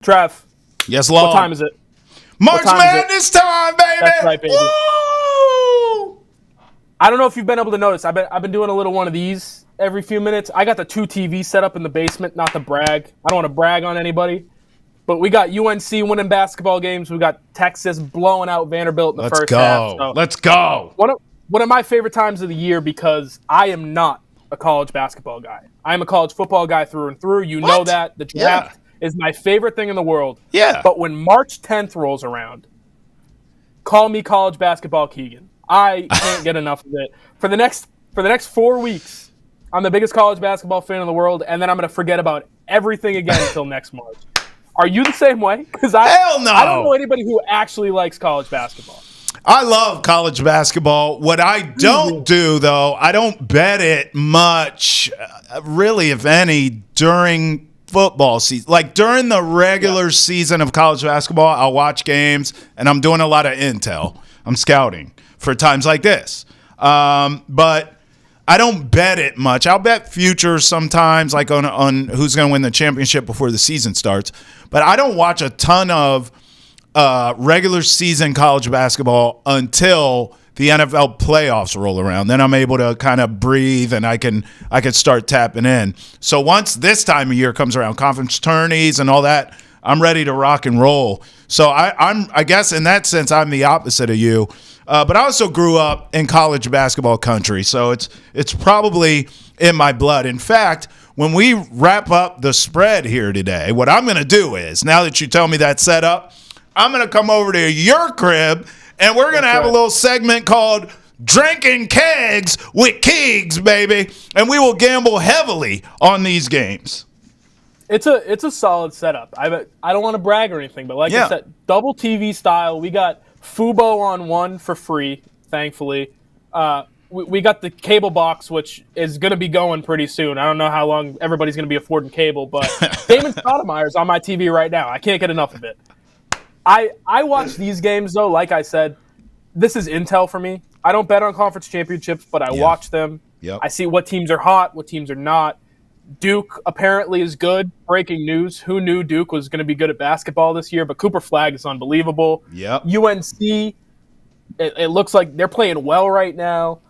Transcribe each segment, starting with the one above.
Trav, Yes, what Lord. time is it? March time is it? Madness time, baby. That's right, baby. Woo! I don't know if you've been able to notice. I've been doing a little one of these every few minutes. I got the 2 TVs set up in the basement, not to brag. I don't want to brag on anybody. But we got UNC winning basketball games. We got Texas blowing out Vanderbilt in the first half. So Let's go. one of my favorite times of the year because I am not a college basketball guy. I am a college football guy through and through. You know that. The draft is my favorite thing in the world. Yeah. But when March 10th rolls around, call me college basketball Keagan. I can't get enough of it. For the next 4 weeks, I'm the biggest college basketball fan in the world, and then I'm going to forget about everything again until next March. Are you the same way? Because Hell no. I don't know anybody who actually likes college basketball. I love college basketball. What I don't do, though, I don't bet it much, really, if any, during football season. Like during the regular season of college basketball, I'll watch games, and I'm doing a lot of intel. I'm scouting for times like this. But I don't bet it much. I'll bet futures sometimes, like on who's going to win the championship before the season starts. But I don't watch a ton of regular season college basketball until the NFL playoffs roll around. Then I'm able to kind of breathe and I can start tapping in. So once this time of year comes around, conference tourneys and all that, I'm ready to rock and roll. So I guess in that sense I'm the opposite of you. But I also grew up in college basketball country, so it's probably in my blood. In fact, when we wrap up the spread here today, what I'm going to do is, now that you tell me that setup, I'm going to come over to your crib, and we're going to have a little segment called Drinking Kegs with Keegs, baby, and we will gamble heavily on these games. It's a solid setup. I don't want to brag or anything, but like I said, double TV style. We got Fubo on one for free, thankfully. We got the cable box, which is going to be going pretty soon. I don't know how long everybody's going to be affording cable, but Damon Stoudemire's on my TV right now. I can't get enough of it. I watch these games, though. Like I said, this is intel for me. I don't bet on conference championships, but I watch them. Yep. I see what teams are hot, what teams are not. Duke apparently is good. Breaking news. Who knew Duke was going to be good at basketball this year? But Cooper Flagg is unbelievable. Yep. UNC, it looks like they're playing well right now.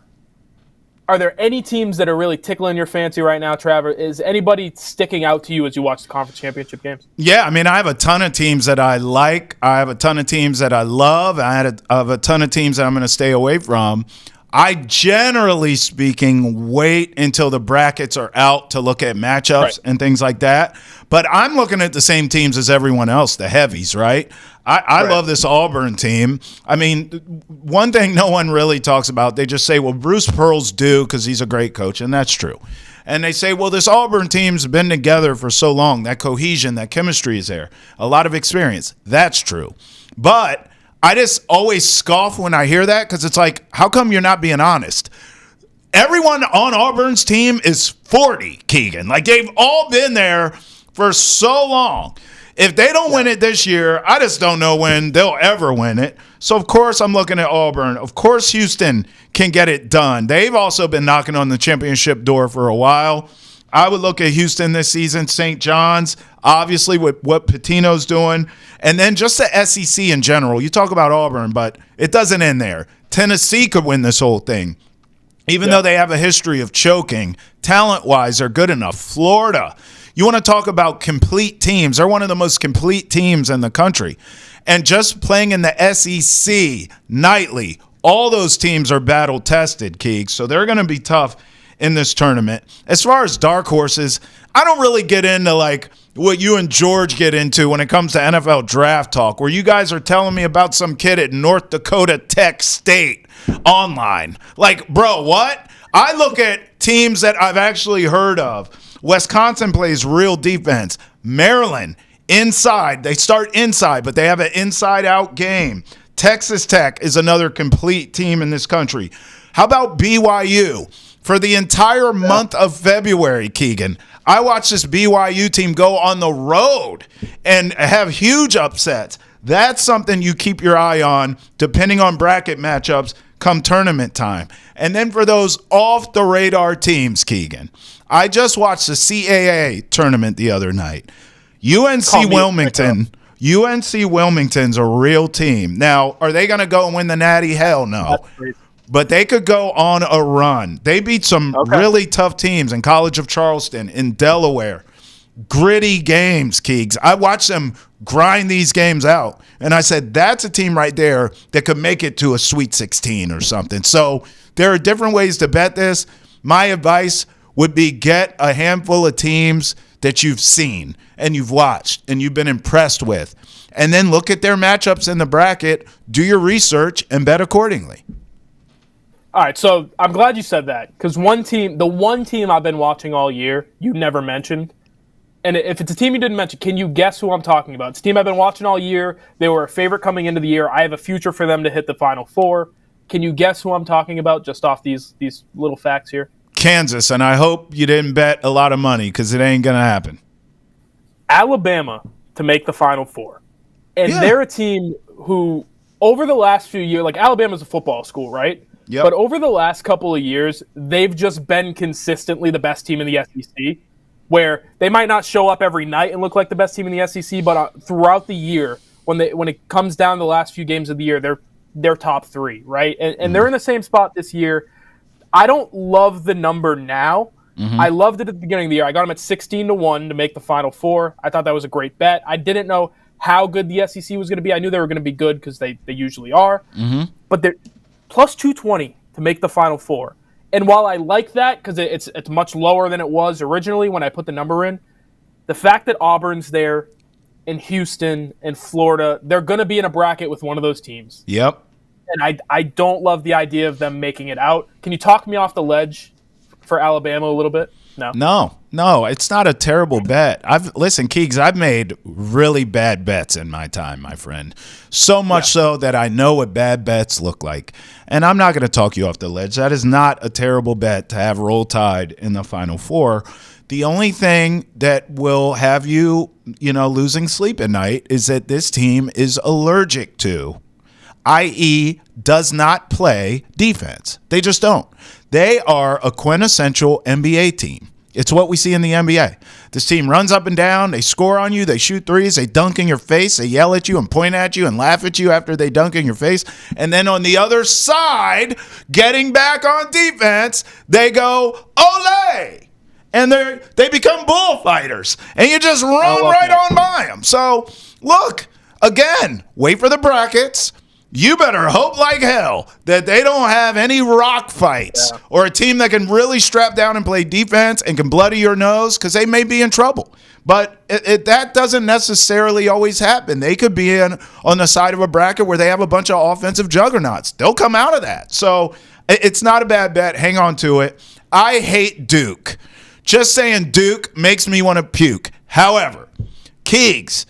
Are there any teams that are really tickling your fancy right now, Trevor? Is anybody sticking out to you as you watch the conference championship games? Yeah, I mean, I have a ton of teams that I like. I have a ton of teams that I love. I have a ton of teams that I'm going to stay away from. I, generally speaking, wait until the brackets are out to look at matchups and things like that. But I'm looking at the same teams as everyone else, the heavies, right? I love this Auburn team. I mean, one thing no one really talks about, they just say, well, Bruce Pearl's due because he's a great coach, and that's true. And they say, well, this Auburn team's been together for so long. That cohesion, that chemistry is there. A lot of experience. That's true. But I just always scoff when I hear that because it's like, how come you're not being honest? Everyone on Auburn's team is 40, Keagan. Like, they've all been there for so long. If they don't win it this year, I just don't know when they'll ever win it. So, of course, I'm looking at Auburn. Of course, Houston can get it done. They've also been knocking on the championship door for a while. I would look at Houston this season, St. John's, obviously with what Pitino's doing, and then just the SEC in general. You talk about Auburn, but it doesn't end there. Tennessee could win this whole thing. Even though they have a history of choking, talent-wise, they're good enough. Florida, you want to talk about complete teams. They're one of the most complete teams in the country. And just playing in the SEC nightly, all those teams are battle-tested, Keeg, so they're going to be tough in this tournament. As far as dark horses, I don't really get into like what you and George get into when it comes to NFL draft talk, where you guys are telling me about some kid at North Dakota Tech State online. Like, bro, what? I look at teams that I've actually heard of. Wisconsin plays real defense. Maryland, inside. They start inside, but they have an inside-out game. Texas Tech is another complete team in this country. How about BYU? For the entire month of February, Keagan, I watched this BYU team go on the road and have huge upsets. That's something you keep your eye on depending on bracket matchups come tournament time. And then for those off-the-radar teams, Keagan, I just watched the CAA tournament the other night. UNC Wilmington's a real team. Now, are they going to go and win the Natty? Hell no. But they could go on a run. They beat some really tough teams in College of Charleston, in Delaware. Gritty games, Keegs. I watched them grind these games out, and I said, that's a team right there that could make it to a Sweet 16 or something. So there are different ways to bet this. My advice would be get a handful of teams that you've seen and you've watched and you've been impressed with, and then look at their matchups in the bracket, do your research, and bet accordingly. All right, so I'm glad you said that, because the one team I've been watching all year, you never mentioned. And if it's a team you didn't mention, can you guess who I'm talking about? It's a team I've been watching all year. They were a favorite coming into the year. I have a future for them to hit the Final Four. Can you guess who I'm talking about just off these little facts here? Kansas, and I hope you didn't bet a lot of money because it ain't going to happen. Alabama to make the Final Four. And they're a team who, over the last few years, like Alabama's a football school, right? Yep. But over the last couple of years, they've just been consistently the best team in the SEC, where they might not show up every night and look like the best team in the SEC, but throughout the year, when it comes down to the last few games of the year, they're top three, right? And they're in the same spot this year. I don't love the number now. I loved it at the beginning of the year. I got them at 16-1 to make the Final Four. I thought that was a great bet. I didn't know how good the SEC was going to be. I knew they were going to be good because they usually are. But they're plus 220 to make the Final Four. And while I like that because it's much lower than it was originally when I put the number in, the fact that Auburn's there, and Houston and Florida, they're going to be in a bracket with one of those teams. Yep. And I don't love the idea of them making it out. Can you talk me off the ledge for Alabama a little bit? No, it's not a terrible bet. Listen, Keegs, I've made really bad bets in my time, my friend. So much so that I know what bad bets look like. And I'm not going to talk you off the ledge. That is not a terrible bet to have Roll Tide in the Final Four. The only thing that will have you, losing sleep at night is that this team is allergic to, i.e., does not play defense. They just don't. They are a quintessential NBA team. It's what we see in the NBA. This team runs up and down. They score on you. They shoot threes. They dunk in your face. They yell at you and point at you and laugh at you after they dunk in your face. And then on the other side, getting back on defense, they go, ole! And they become bullfighters. And you just run right on by them. So, look, again, wait for the brackets. You better hope like hell that they don't have any rock fights or a team that can really strap down and play defense and can bloody your nose, because they may be in trouble. But that doesn't necessarily always happen. They could be on the side of a bracket where they have a bunch of offensive juggernauts. They'll come out of that. So it's not a bad bet. Hang on to it. I hate Duke. Just saying Duke makes me want to puke. However, Keegs,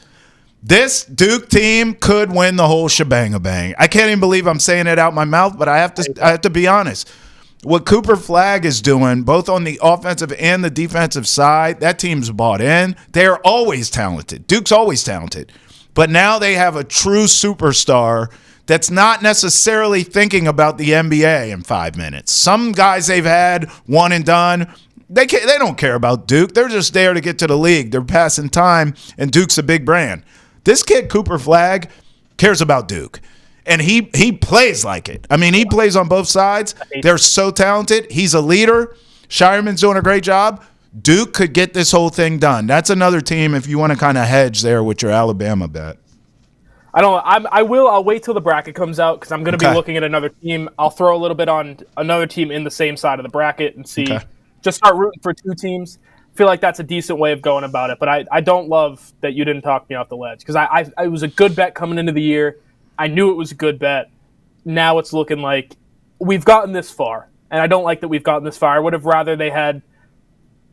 this Duke team could win the whole shebang-a-bang. I can't even believe I'm saying it out my mouth, but I have to be honest. What Cooper Flagg is doing, both on the offensive and the defensive side, that team's bought in. They're always talented. Duke's always talented. But now they have a true superstar that's not necessarily thinking about the NBA in 5 minutes. Some guys they've had one and done, they don't care about Duke. They're just there to get to the league. They're passing time, and Duke's a big brand. This kid, Cooper Flagg, cares about Duke, and he plays like it. I mean, he plays on both sides. They're so talented. He's a leader. Shireman's doing a great job. Duke could get this whole thing done. That's another team if you want to kind of hedge there with your Alabama bet. I don't know. I'll wait till the bracket comes out because I'm going to be looking at another team. I'll throw a little bit on another team in the same side of the bracket and see. Okay. Just start rooting for two teams. Feel like that's a decent way of going about it, but I don't love that you didn't talk me off the ledge, because it was a good bet coming into the year. I knew it was a good bet. Now it's looking like we've gotten this far, and I don't like that we've gotten this far. I would have rather they had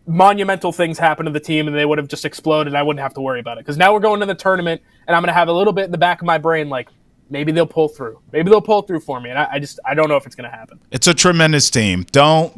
monumental things happen to the team and they would have just exploded and I wouldn't have to worry about it, because now we're going to the tournament and I'm going to have a little bit in the back of my brain like, maybe they'll pull through. Maybe they'll pull through for me, and I don't know if it's going to happen. It's a tremendous team. Don't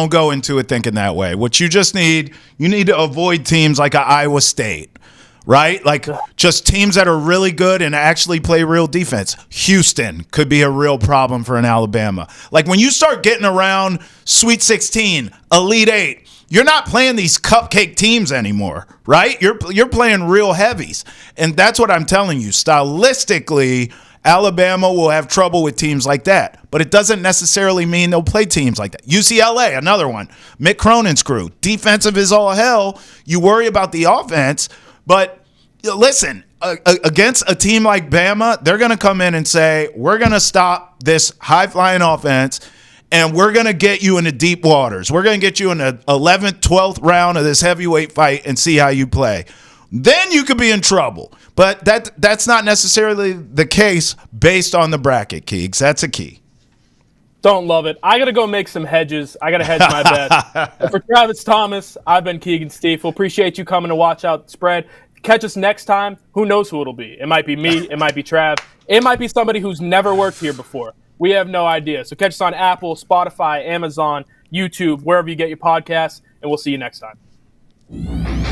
go into it thinking that way. What you just need to avoid teams like Iowa State right? Like just teams that are really good and actually play real defense. Houston could be a real problem for an Alabama. Like when you start getting around Sweet 16, Elite 8, you're not playing these cupcake teams anymore, right? You're playing real heavies. And that's what I'm telling you. Stylistically, Alabama will have trouble with teams like that. But it doesn't necessarily mean they'll play teams like that. UCLA, another one. Mick Cronin's crew. Defensive is all hell. You worry about the offense. But listen, against a team like Bama, they're going to come in and say, we're going to stop this high-flying offense, and we're going to get you into deep waters. We're going to get you in the 11th, 12th round of this heavyweight fight and see how you play. Then you could be in trouble. But that's not necessarily the case based on the bracket, Keegs. That's a key. Don't love it. I got to go make some hedges. I got to hedge my bet. For Travis Thomas, I've been Keagan Stiefel. Appreciate you coming to watch out the spread. Catch us next time. Who knows who it'll be? It might be me. It might be Trav. It might be somebody who's never worked here before. We have no idea. So catch us on Apple, Spotify, Amazon, YouTube, wherever you get your podcasts, and we'll see you next time.